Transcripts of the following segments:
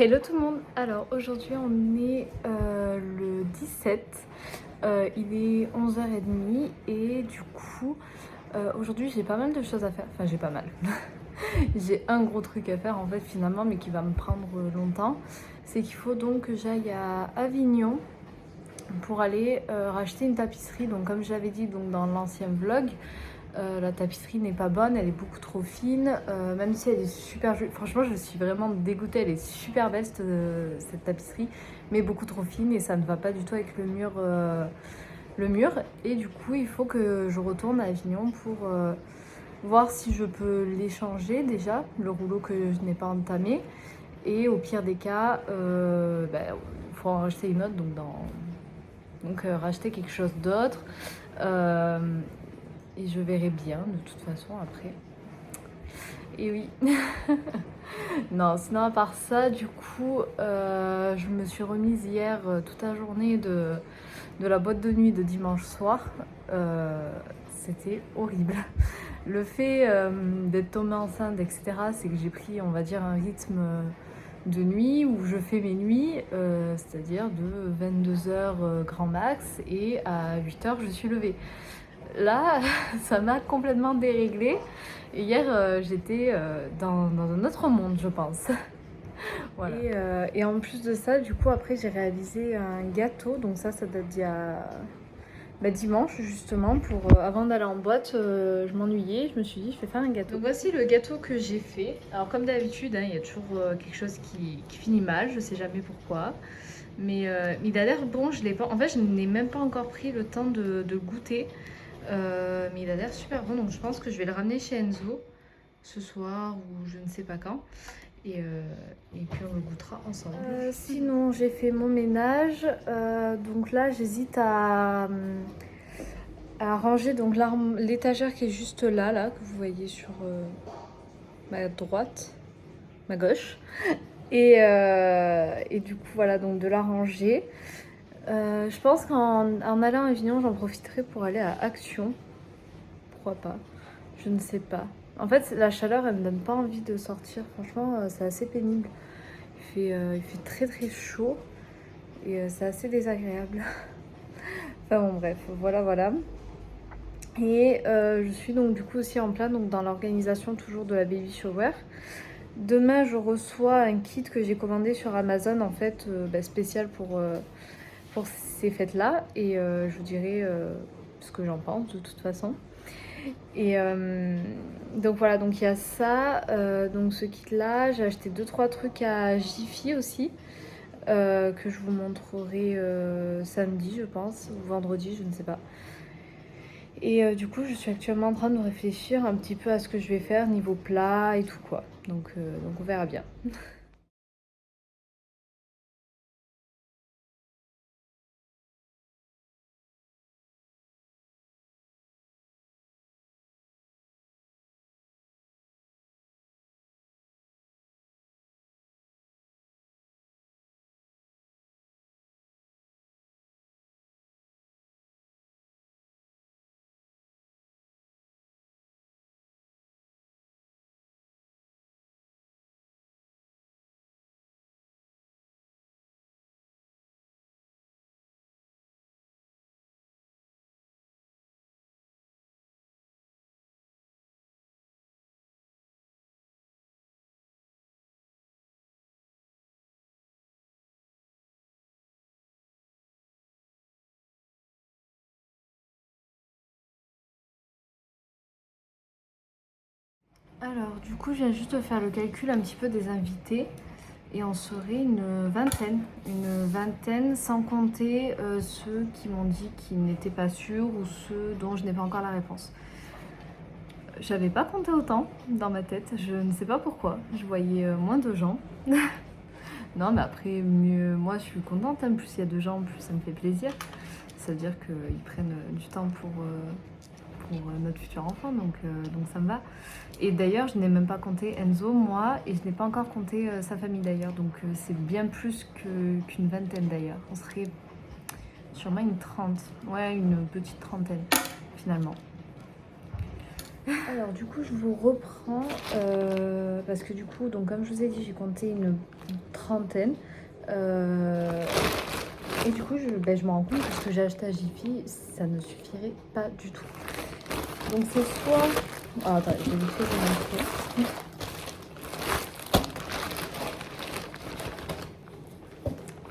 Hello tout le monde. Alors aujourd'hui on est le 17, il est 11h30 et du coup aujourd'hui j'ai pas mal de choses à faire, enfin j'ai pas mal, j'ai un gros truc à faire en fait finalement mais qui va me prendre longtemps, c'est qu'il faut donc que j'aille à Avignon pour aller racheter une tapisserie. Donc comme je l'avais dit donc, dans l'ancien vlog, la tapisserie n'est pas bonne, elle est beaucoup trop fine, même si elle est super jolie. Franchement, je suis vraiment dégoûtée, elle est super belle cette tapisserie, mais beaucoup trop fine et ça ne va pas du tout avec le mur. Et du coup, il faut que je retourne à Avignon pour voir si je peux l'échanger déjà, le rouleau que je n'ai pas entamé. Et au pire des cas, il faut en racheter une autre, donc racheter quelque chose d'autre. Et je verrai bien de toute façon après. Et oui. Non, sinon à part ça, du coup, je me suis remise hier toute la journée de la boîte de nuit de dimanche soir. C'était horrible. Le fait d'être tombée enceinte, etc., c'est que j'ai pris, on va dire, un rythme de nuit où je fais mes nuits, c'est-à-dire de 22h grand max, et à 8h je suis levée. Là, ça m'a complètement déréglée. Et hier, j'étais dans un autre monde, je pense. Voilà. Et en plus de ça, du coup, après, j'ai réalisé un gâteau. Donc ça date d'il y a dimanche, justement. Avant d'aller en boîte, je m'ennuyais. Je me suis dit, je vais faire un gâteau. Donc voici le gâteau que j'ai fait. Alors comme d'habitude, il y a toujours quelque chose qui finit mal. Je sais jamais pourquoi. Mais il a l'air bon. Je l'ai pas... En fait, je n'ai même pas encore pris le temps de goûter. Mais il a l'air super bon, donc je pense que je vais le ramener chez Enzo ce soir ou je ne sais pas quand. Et puis on le goûtera ensemble. Sinon, j'ai fait mon ménage. Donc là, j'hésite à ranger donc l'étagère qui est juste là, que vous voyez sur ma droite, ma gauche. Et du coup, voilà, donc de la ranger. Je pense qu'en allant à Avignon, j'en profiterai pour aller à Action. Pourquoi pas? Je ne sais pas. En fait, la chaleur, elle me donne pas envie de sortir. Franchement, c'est assez pénible. Il fait très très chaud et c'est assez désagréable. Enfin bon, bref, voilà. Et je suis donc du coup aussi en plein donc, dans l'organisation toujours de la baby shower. Demain, je reçois un kit que j'ai commandé sur Amazon, en fait, spécial pour ces fêtes-là. Et je vous dirai ce que j'en pense de toute façon. Et donc voilà, donc il y a ça, donc ce kit là, j'ai acheté 2-3 trucs à Jiffy aussi, que je vous montrerai samedi je pense, ou vendredi, je ne sais pas. Et du coup je suis actuellement en train de réfléchir un petit peu à ce que je vais faire niveau plat et tout quoi, donc on verra bien. Alors du coup je viens juste de faire le calcul un petit peu des invités. Et on serait une vingtaine sans compter ceux qui m'ont dit qu'ils n'étaient pas sûrs ou ceux dont je n'ai pas encore la réponse. J'avais pas compté autant dans ma tête, je ne sais pas pourquoi, je voyais moins de gens. Non mais après mieux, moi je suis contente, hein. Plus il y a de gens, plus ça me fait plaisir. Ça veut dire qu'ils prennent du temps pour notre futur enfant, donc ça me va. Et d'ailleurs, je n'ai même pas compté Enzo, moi, et je n'ai pas encore compté sa famille d'ailleurs, donc c'est bien plus qu'une vingtaine d'ailleurs. On serait sûrement une petite trentaine finalement. Alors du coup je vous reprends parce que du coup donc comme je vous ai dit j'ai compté une trentaine et du coup je me rends compte que ce que j'ai acheté à Jiffy ça ne suffirait pas du tout. Donc c'est soit... Oh, attends, je vais vite fait vous montrer.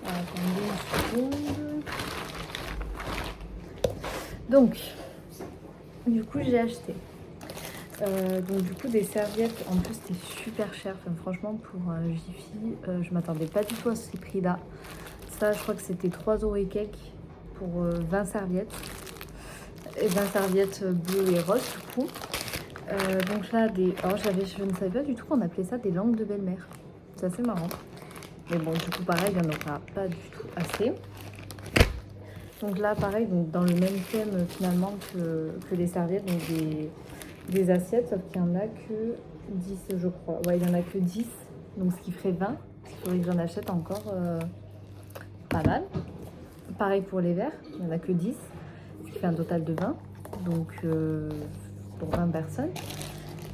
Attendez une seconde. Donc du coup j'ai acheté donc du coup des serviettes, en plus c'était super cher, enfin, franchement pour Jiffy je m'attendais pas du tout à ce prix là. Ça je crois que c'était 3 € et quelques pour 20 serviettes. Et 20 serviettes bleues et roses du coup. Donc là alors je ne savais pas du tout qu'on appelait ça des langues de belle-mère. C'est assez marrant. Mais bon du coup pareil il n'y en aura pas du tout assez. Donc là pareil donc dans le même thème finalement que les serviettes, donc des assiettes, sauf qu'il n'y en a que 10 je crois. Ouais, il n'y en a que 10, donc ce qui ferait 20. Il faudrait que j'en achète encore pas mal. Pareil pour les verres, il n'y en a que 10, ce qui fait un total de 20. Donc pour 20 personnes.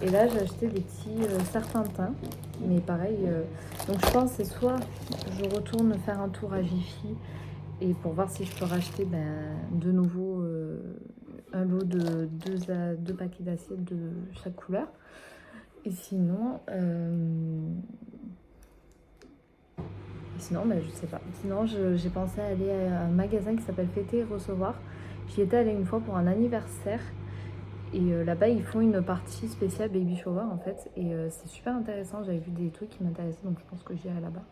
Et là j'ai acheté des petits serpentins, mais pareil. Donc je pense que c'est soit je retourne faire un tour à Jiffy et pour voir si je peux racheter de nouveau un lot de deux paquets d'assiettes de chaque couleur. Et sinon, je sais pas. Sinon, j'ai pensé à aller à un magasin qui s'appelle Fêter et Recevoir. J'y étais allée une fois pour un anniversaire. Et là-bas, ils font une partie spéciale baby shower en fait. Et c'est super intéressant. J'avais vu des trucs qui m'intéressaient, donc je pense que j'irai là-bas.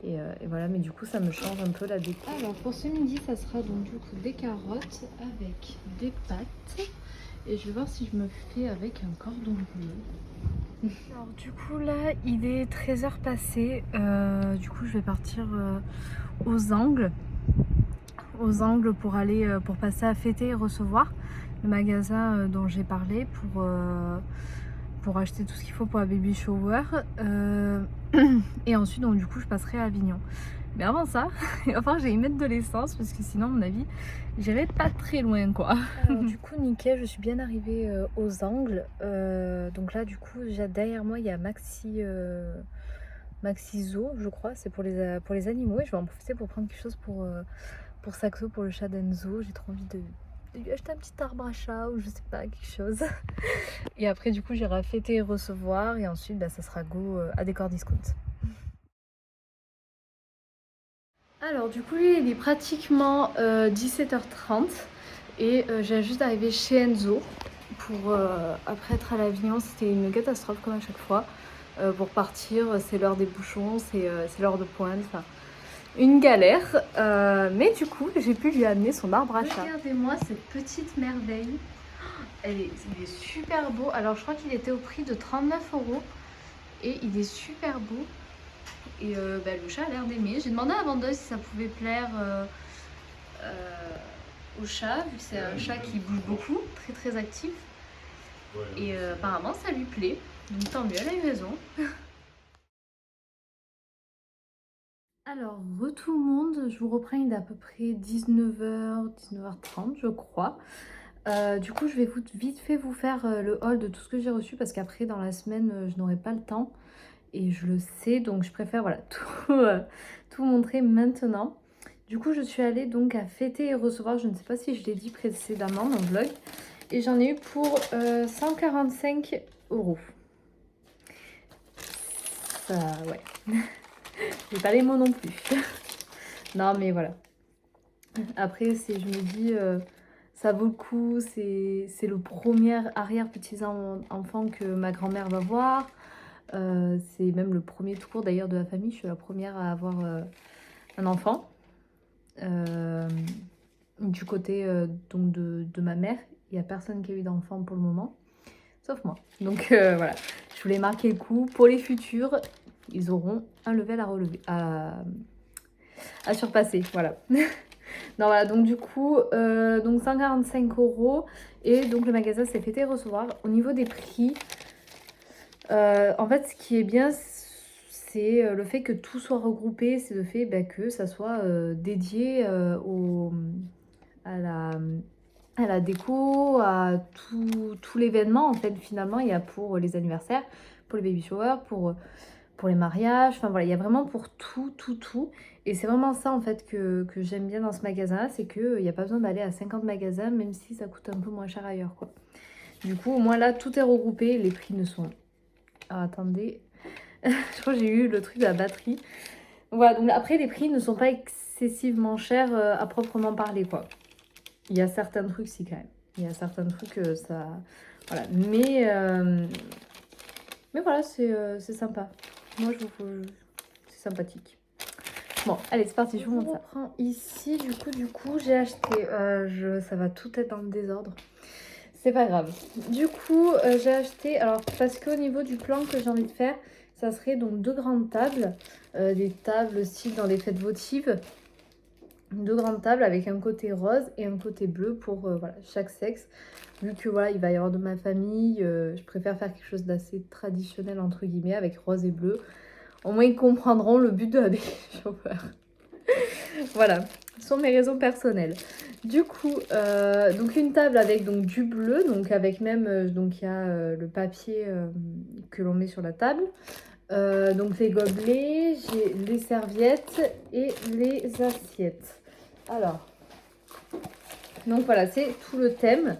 Et voilà, mais du coup, ça me change un peu la déco. Alors, pour ce midi, ça sera donc du coup des carottes avec des pâtes. Et je vais voir si je me fais avec un cordon bleu. Alors du coup là il est 13h passé, du coup je vais partir aux Angles pour aller pour passer à Fêter et Recevoir, le magasin dont j'ai parlé pour acheter tout ce qu'il faut pour la baby shower et ensuite donc du coup je passerai à Avignon. Mais avant ça, il va falloir que j'aille mettre de l'essence parce que sinon à mon avis j'irai pas très loin quoi. Alors du coup nickel, je suis bien arrivée aux Angles. Donc là du coup derrière moi il y a Maxi Zoo je crois, c'est pour les animaux et je vais en profiter pour prendre quelque chose pour Saxo, pour le chat d'Enzo. J'ai trop envie de lui acheter un petit arbre à chat ou je sais pas, quelque chose. Et après du coup j'irai fêter et recevoir et ensuite ça sera go à Décor Discount. Alors du coup il est pratiquement 17h30 et j'ai juste d'arriver chez Enzo pour après être à l'Avignon. C'était une catastrophe comme à chaque fois. Pour partir c'est l'heure des bouchons, c'est l'heure de pointe, enfin une galère. Mais du coup j'ai pu lui amener son arbre à chat. Regardez-moi cette petite merveille. Il est super beau. Alors je crois qu'il était au prix de 39 € et il est super beau. Et le chat a l'air d'aimer. J'ai demandé à la vendeuse si ça pouvait plaire au chat, vu que c'est un chat qui bouge beaucoup, très très actif. Et apparemment ça lui plaît. Donc tant mieux, elle a eu raison. Alors, tout le monde, je vous reprends, il est à peu près 19h, 19h30 je crois. Du coup je vais vite fait vous faire le haul de tout ce que j'ai reçu parce qu'après dans la semaine je n'aurai pas le temps. Et je le sais, donc je préfère voilà, tout montrer maintenant. Du coup, je suis allée donc à Fêter et Recevoir, je ne sais pas si je l'ai dit précédemment dans le vlog. Et j'en ai eu pour 145 €. Ça, ouais. J'ai pas les mots non plus. Non, mais voilà. Après, je me dis, ça vaut le coup. C'est le premier arrière-petit-enfant que ma grand-mère va voir. C'est même le premier tour d'ailleurs de la famille. Je suis la première à avoir un enfant. Du côté donc de ma mère, il n'y a personne qui a eu d'enfant pour le moment, sauf moi. Donc voilà, je voulais marquer le coup. Pour les futurs, ils auront un level à relever, à surpasser. Voilà. Non, voilà, donc du coup, donc 145 € et donc le magasin s'est fait recevoir. Au niveau des prix, en fait, ce qui est bien, c'est le fait que tout soit regroupé, c'est le fait que ça soit dédié à la à la déco, à tout l'événement en fait finalement. Il y a pour les anniversaires, pour les baby showers, pour les mariages, enfin voilà, il y a vraiment pour tout. Et c'est vraiment ça en fait que j'aime bien dans ce magasin-là, c'est qu'il n'y a pas besoin d'aller à 50 magasins, même si ça coûte un peu moins cher ailleurs quoi. Du coup, au moins là, tout est regroupé, les prix ne sont... Ah, attendez, je crois que j'ai eu le truc de la batterie. Voilà, donc après, les prix ne sont pas excessivement chers à proprement parler quoi. Il y a certains trucs, si quand même. Il y a certains trucs, ça... Voilà, mais voilà, c'est sympa. Moi, je vous... C'est sympathique. Bon, allez, c'est parti, je vous montre ça. Je reprends ici, du coup, j'ai acheté... ça va tout être dans le désordre. C'est pas grave. Du coup, j'ai acheté... Alors, parce qu'au niveau du plan que j'ai envie de faire, ça serait donc 2 grandes tables. Des tables style dans les fêtes votives. 2 grandes tables avec un côté rose et un côté bleu pour voilà, chaque sexe. Vu que voilà, il va y avoir de ma famille, je préfère faire quelque chose d'assez traditionnel entre guillemets avec rose et bleu. Au moins ils comprendront le but de la baby shower. Voilà, ce sont mes raisons personnelles. Du coup, donc une table avec donc du bleu, donc avec même donc il y a le papier que l'on met sur la table. Donc les gobelets, j'ai les serviettes et les assiettes. Alors, donc voilà, c'est tout le thème.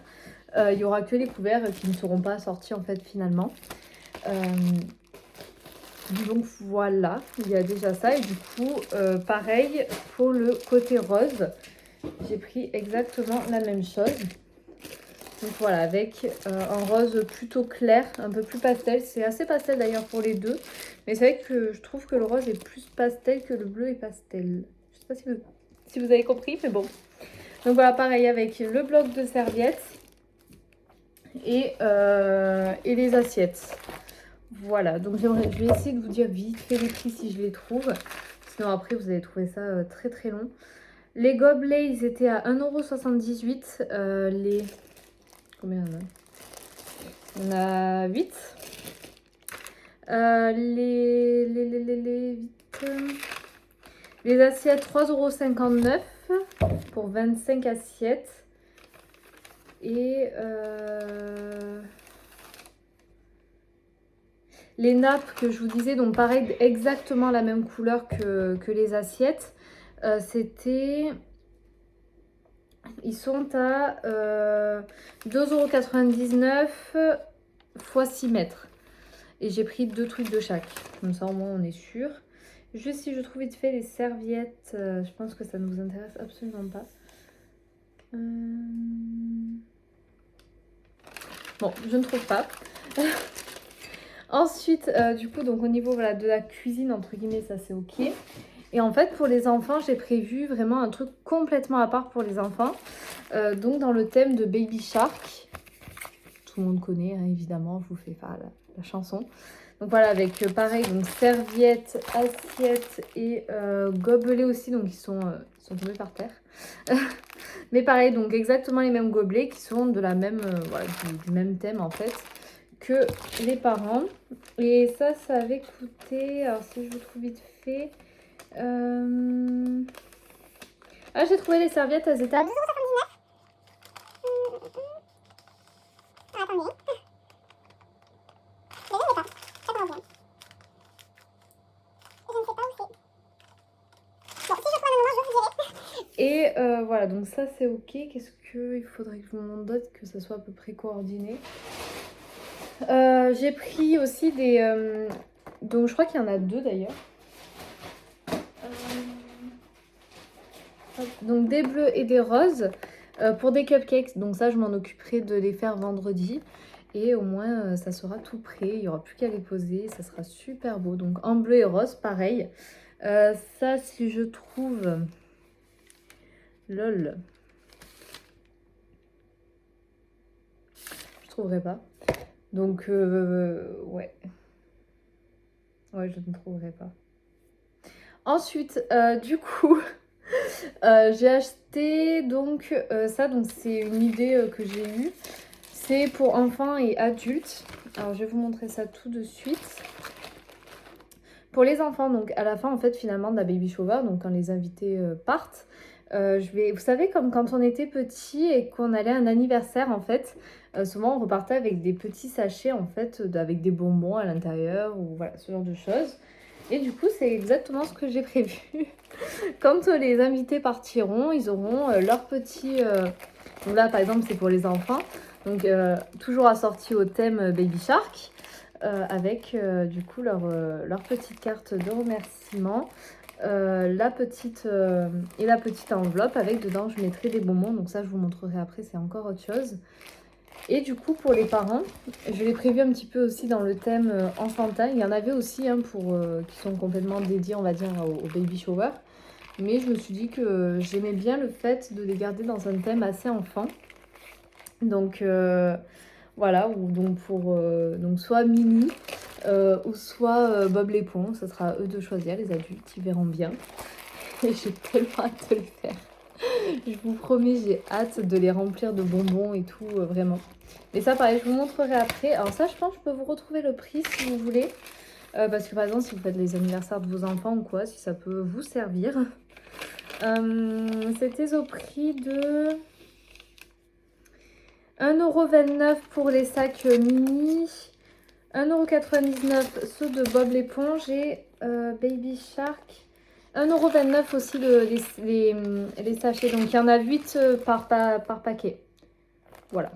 Il n'y aura que les couverts qui ne seront pas sortis en fait finalement. Donc voilà, il y a déjà ça. Et du coup, pareil pour le côté rose, j'ai pris exactement la même chose. Donc voilà, avec un rose plutôt clair, un peu plus pastel. C'est assez pastel d'ailleurs pour les deux. Mais c'est vrai que je trouve que le rose est plus pastel que le bleu est pastel. Je sais pas si vous avez compris, mais bon. Donc voilà, pareil avec le bloc de serviettes et les assiettes. Voilà, donc je vais essayer de vous dire vite fait les prix si je les trouve. Sinon après vous allez trouver ça très long. Les gobelets, ils étaient à 1,78 €. Les... Combien il y en a? Il y en a 8. Les assiettes, 3,59 € pour 25 assiettes. Et les nappes que je vous disais, donc pareil, exactement la même couleur que les assiettes. C'était... Ils sont à 2,99 € x 6 mètres. Et j'ai pris 2 trucs de chaque. Comme ça, au moins, on est sûr. Juste si je trouve vite fait les serviettes, je pense que ça ne vous intéresse absolument pas. Bon, je ne trouve pas. Ensuite, du coup, donc au niveau voilà, de la cuisine, entre guillemets, ça c'est ok. Et en fait, pour les enfants, j'ai prévu vraiment un truc complètement à part pour les enfants. Donc dans le thème de Baby Shark. Tout le monde connaît, hein, évidemment, je vous fais pas la chanson. Donc voilà, avec pareil, donc serviettes, assiettes et gobelets aussi, donc ils sont tombés par terre. Mais pareil, donc exactement les mêmes gobelets qui sont de la même, voilà, du même thème en fait que les parents. Et ça avait coûté, alors si je vous trouve vite fait, ah j'ai trouvé les serviettes, elles étaient à 2,79 €. Attendez. Mais je ne sais pas. Ça commence bien. Je ne sais pas où c'est. Bon, si je trouve un moment, je vous dirai. Et voilà, donc ça c'est ok. Qu'est-ce qu'il faudrait que je vous montre d'autre, que ça soit à peu près coordonné. J'ai pris aussi des... donc je crois qu'il y en a 2 d'ailleurs. Donc des bleus et des roses pour des cupcakes. Donc ça, je m'en occuperai de les faire vendredi. Et au moins, ça sera tout prêt. Il n'y aura plus qu'à les poser. Ça sera super beau. Donc en bleu et rose, pareil. Ça, si je trouve... Lol. Je trouverai pas. Donc, ouais. Ouais, je ne trouverai pas. Ensuite, du coup... j'ai acheté donc ça, donc c'est une idée que j'ai eue. C'est pour enfants et adultes. Alors je vais vous montrer ça tout de suite. Pour les enfants, donc à la fin en fait finalement de la baby shower, donc quand les invités partent, vous savez, comme quand on était petit et qu'on allait à un anniversaire, en fait, souvent on repartait avec des petits sachets, en fait, avec des bonbons à l'intérieur ou voilà, ce genre de choses. Et du coup, c'est exactement ce que j'ai prévu. Quand les invités partiront, ils auront leur petit... Donc là, par exemple, c'est pour les enfants. Donc, toujours assorti au thème Baby Shark. Avec du coup leur petite carte de remerciement. La petite et la petite enveloppe avec dedans je mettrai des bonbons, donc ça je vous montrerai après, c'est encore autre chose. Et du coup pour les parents, je l'ai prévu un petit peu aussi dans le thème enfantin. Il y en avait aussi pour qui sont complètement dédiés, on va dire, au baby shower, mais je me suis dit que j'aimais bien le fait de les garder dans un thème assez enfant. Donc voilà, ou donc pour donc soit Mini ou soit Bob l'éponge, ça sera à eux de choisir, les adultes, ils verront bien. Et j'ai tellement hâte de les faire. Je vous promets, j'ai hâte de les remplir de bonbons et tout, vraiment. Mais ça, pareil, je vous montrerai après. Alors ça, je pense que je peux vous retrouver le prix si vous voulez. Parce que par exemple, si vous faites les anniversaires de vos enfants ou quoi, si ça peut vous servir. C'était au prix de 1,29 € pour les sacs mini. 1,99 € ceux de Bob l'éponge et Baby Shark. 1,29 € aussi les sachets. Donc il y en a 8 par paquet. Voilà.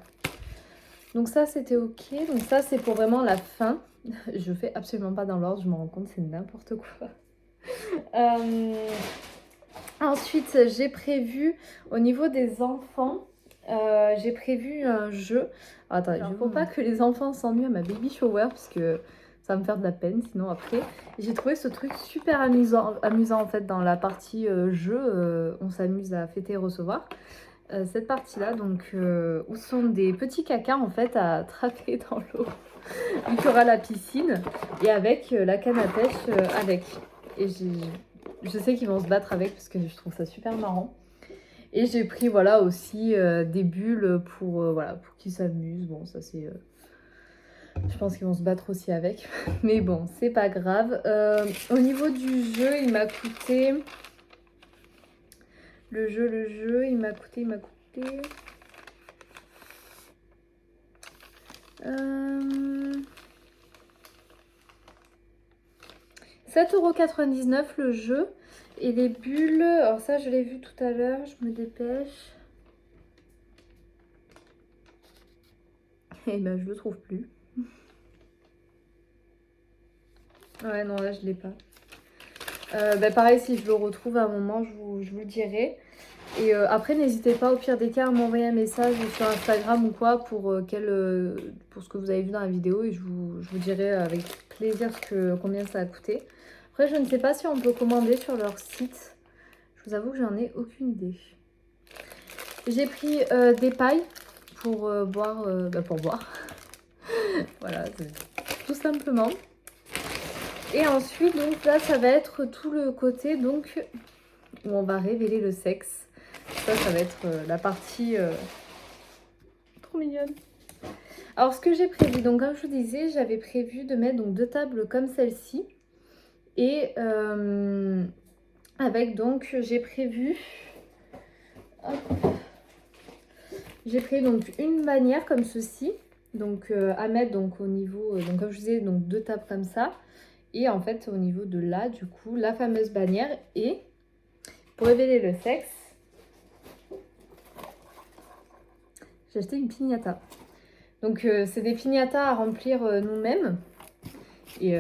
Donc ça c'était ok. Donc ça c'est pour vraiment la fin. Je fais absolument pas dans l'ordre, je me rends compte, c'est n'importe quoi. Ensuite j'ai prévu au niveau des enfants. J'ai prévu un jeu. Attends, il ne faut pas que les enfants s'ennuient à ma baby shower parce que ça va me faire de la peine sinon après. J'ai trouvé ce truc super amusant en fait dans la partie jeu. On s'amuse à fêter et recevoir. Cette partie-là, donc, où sont des petits cacas en fait à attraper dans l'eau. Il y aura la piscine et avec la canne à pêche avec. Et je sais qu'ils vont se battre avec parce que je trouve ça super marrant. Et j'ai pris voilà aussi des bulles voilà, pour qu'ils s'amusent. Bon, ça c'est... je pense qu'ils vont se battre aussi avec. Mais bon, c'est pas grave. Au niveau du jeu, il m'a coûté... Le jeu, il m'a coûté... 7,99 € le jeu. Et les bulles, alors ça je l'ai vu tout à l'heure, je me dépêche. Et ben je le trouve plus. Ouais non là je l'ai pas. Pareil si je le retrouve à un moment je vous le dirai. Et après n'hésitez pas au pire des cas à m'envoyer un message sur Instagram ou quoi pour ce que vous avez vu dans la vidéo et je vous dirai avec plaisir combien ça a coûté. Après je ne sais pas si on peut commander sur leur site. Je vous avoue que j'en ai aucune idée. J'ai pris des pailles pour boire. Pour boire. Voilà, tout simplement. Et ensuite, donc là, ça va être tout le côté donc où on va révéler le sexe. Ça va être la partie trop mignonne. Alors, ce que j'ai prévu, donc comme je vous disais, j'avais prévu de mettre donc 2 tables comme celle-ci. Et avec donc, j'ai prévu... J'ai pris donc une bannière comme ceci, donc à mettre donc au niveau, donc comme je disais, donc 2 tables comme ça, et en fait au niveau de là, du coup, la fameuse bannière. Et pour révéler le sexe, j'ai acheté une piñata. Donc c'est des piñatas à remplir nous-mêmes, et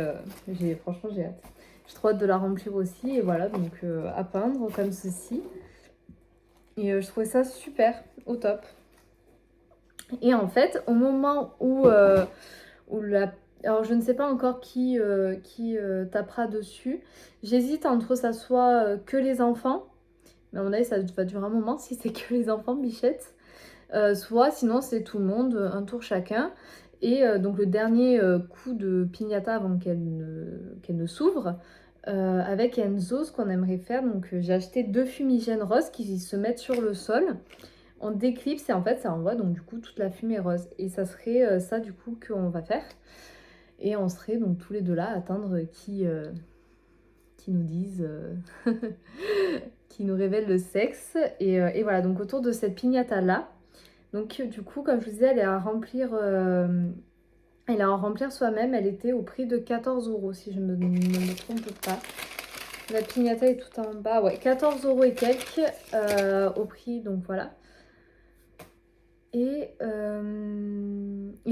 franchement j'ai hâte. J'ai trop hâte de la remplir aussi, et voilà, donc à peindre comme ceci. Et je trouvais ça super, au top. Et en fait, au moment où alors je ne sais pas encore qui tapera dessus. J'hésite entre ça soit que les enfants. Mais à mon avis, ça va durer un moment si c'est que les enfants, bichette. Soit sinon c'est tout le monde, un tour chacun. Et donc le dernier coup de piñata avant qu'elle ne s'ouvre. Avec Enzo, ce qu'on aimerait faire, donc j'ai acheté 2 fumigènes roses qui se mettent sur le sol. On déclipse et en fait ça envoie donc du coup toute la fumée rose. Et ça serait ça du coup qu'on va faire. Et on serait donc tous les deux là à attendre qui nous disent qui nous révèle le sexe. Et voilà, donc autour de cette piñata là. Donc du coup, comme je vous disais, elle est à remplir, soi-même. Elle était au prix de 14 € si je ne me trompe pas. La piñata est tout en bas, ouais, 14 € et quelques au prix, donc voilà. Et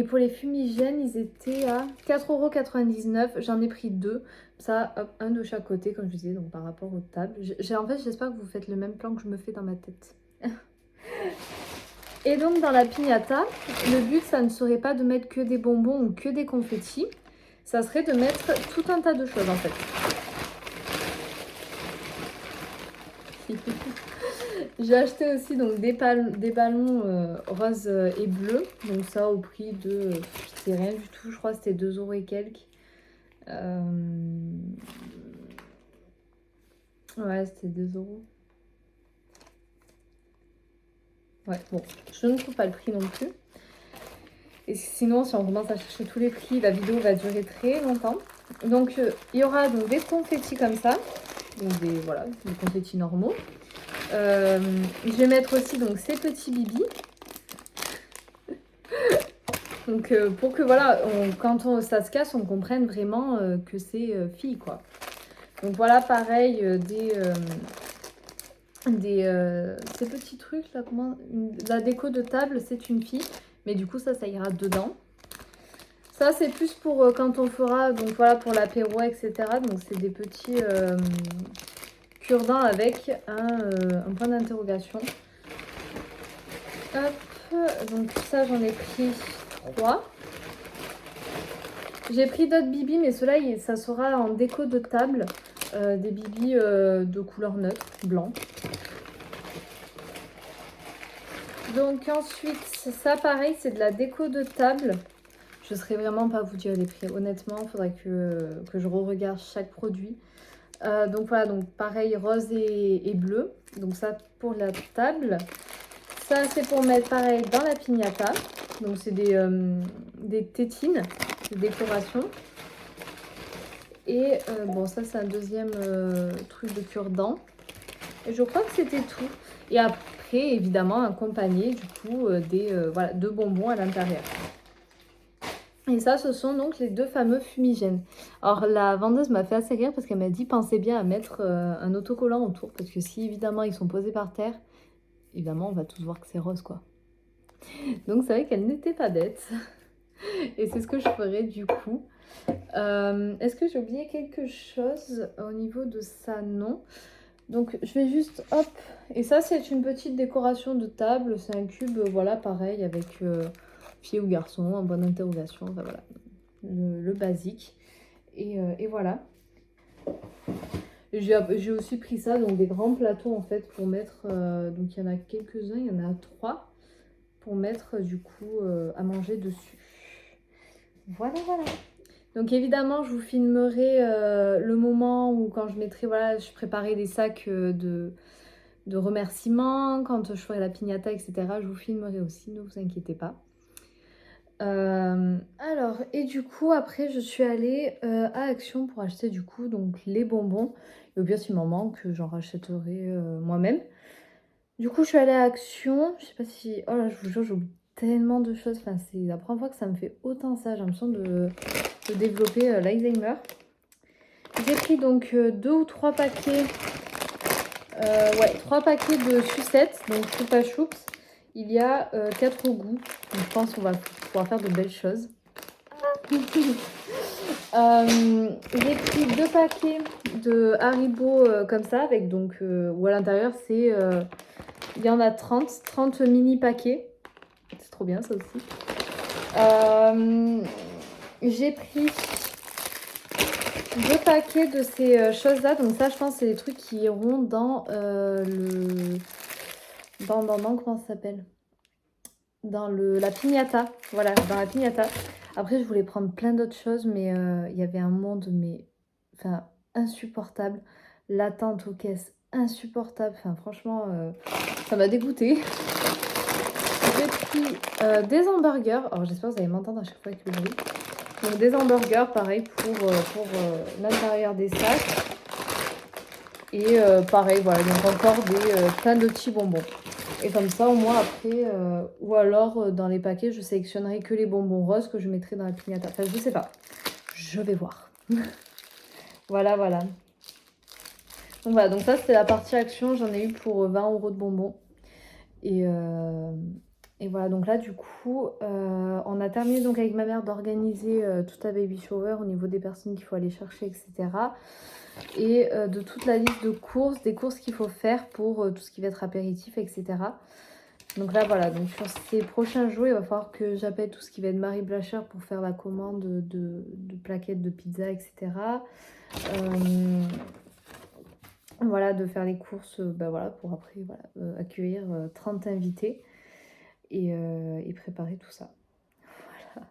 pour les fumigènes, ils étaient à 4,99 €. J'en ai pris 2. Ça, hop, un de chaque côté, comme je disais, donc par rapport aux tables. En fait, j'espère que vous faites le même plan que je me fais dans ma tête. Et donc, dans la piñata, le but, ça ne serait pas de mettre que des bonbons ou que des confettis. Ça serait de mettre tout un tas de choses, en fait. J'ai acheté aussi donc des ballons roses et bleus. Donc ça au prix de, je sais rien du tout, je crois que c'était 2 € et quelques. Ouais, c'était 2 €. Ouais, bon, je ne trouve pas le prix non plus. Et sinon, si on commence à chercher tous les prix, la vidéo va durer très longtemps. Donc il y aura donc des confettis comme ça. Donc voilà, des confettis normaux. Je vais mettre aussi donc ces petits bibis. Donc pour que voilà, quand ça se casse, on comprenne vraiment que c'est fille quoi. Donc voilà, pareil, ces petits trucs là, la déco de table, c'est une fille, mais du coup ça ira dedans. Ça c'est plus pour quand on fera, donc voilà, pour l'apéro, etc. Donc c'est des petits cure-dents avec un point d'interrogation. Hop, donc ça j'en ai pris 3. J'ai pris d'autres bibis, mais ceux-là, ça sera en déco de table. Des bibis de couleur neutre, blanc. Donc ensuite, ça pareil, c'est de la déco de table. Je ne saurais vraiment pas vous dire les prix. Honnêtement, il faudrait que je re-regarde chaque produit. Donc voilà, donc pareil, rose et bleu. Donc ça pour la table. Ça, c'est pour mettre pareil dans la piñata. Donc c'est des tétines de décoration. Et bon, ça c'est un deuxième truc de cure-dent. Et je crois que c'était tout. Et après, évidemment, accompagné du coup voilà, de bonbons à l'intérieur. Et ça, ce sont donc les 2 fameux fumigènes. Alors la vendeuse m'a fait assez rire parce qu'elle m'a dit pensez bien à mettre un autocollant autour. Parce que si évidemment ils sont posés par terre, évidemment on va tous voir que c'est rose quoi. Donc c'est vrai qu'elle n'était pas bête. Et c'est ce que je ferai du coup. Est-ce que j'ai oublié quelque chose au niveau de ça? Non. Donc je vais juste, hop, et ça c'est une petite décoration de table, c'est un cube, voilà, pareil, avec fille ou garçon, un point d'interrogation, enfin voilà, le basique. Et voilà. J'ai aussi pris ça, donc des grands plateaux en fait pour mettre, donc il y en a quelques-uns, il y en a 3, pour mettre du coup à manger dessus. Voilà, voilà. Donc évidemment, je vous filmerai le moment où quand je mettrai, voilà, je préparais des sacs de remerciements, quand je ferai la piñata, etc. Je vous filmerai aussi, ne vous inquiétez pas. Alors, et du coup, après, je suis allée à Action pour acheter du coup donc les bonbons. Et au pire, s'il m'en manque, j'en rachèterai moi-même. Du coup, je suis allée à Action. Je sais pas si... Oh là, je vous jure, j'oublie tellement de choses. Enfin, c'est la première fois que ça me fait autant ça. J'ai l'impression de développer l'Alzheimer. J'ai pris donc 2 ou 3 paquets. Ouais, 3 paquets de sucettes. Donc, Chupa Chups. Il y a 4 goûts. Donc, je pense qu'on va pouvoir faire de belles choses. J'ai pris 2 paquets de Haribo comme ça. Avec donc, où à l'intérieur, c'est... il y en a 30 mini paquets. C'est trop bien ça aussi. J'ai pris 2 paquets de ces choses-là. Donc ça, je pense, c'est des trucs qui iront dans comment ça s'appelle? Dans la piñata. Voilà, dans la piñata. Après, je voulais prendre plein d'autres choses, mais il y avait un monde, mais enfin, insupportable. L'attente aux caisses, insupportable. Enfin, franchement, ça m'a dégoûtée. J'ai pris des hamburgers. Alors, j'espère que vous allez m'entendre à chaque fois avec le bruit. Donc, des hamburgers, pareil, pour l'intérieur des sacs. Et pareil, voilà, donc encore plein de petits bonbons. Et comme ça, au moins après, ou alors dans les paquets, je sélectionnerai que les bonbons roses que je mettrai dans la piñata. Enfin, je sais pas. Je vais voir. Voilà, voilà. Donc voilà, donc ça c'était la partie action. J'en ai eu pour 20 € de bonbons. Et, voilà, donc là du coup, on a terminé donc avec ma mère d'organiser tout un baby shower au niveau des personnes qu'il faut aller chercher, etc. Et de toute la liste de courses, des courses qu'il faut faire pour tout ce qui va être apéritif, etc. Donc là voilà, donc sur ces prochains jours, il va falloir que j'appelle tout ce qui va être Marie Blacher pour faire la commande de plaquettes de pizza, etc. Voilà, de faire les courses bah voilà, pour après voilà, accueillir 30 invités et préparer tout ça. Voilà.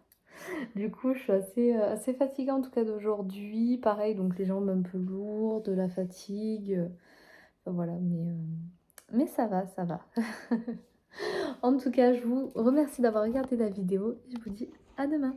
Du coup, je suis assez fatiguée en tout cas d'aujourd'hui. Pareil, donc les jambes un peu lourdes, de la fatigue. Enfin, voilà, mais ça va, ça va. En tout cas, je vous remercie d'avoir regardé la vidéo. Je vous dis à demain.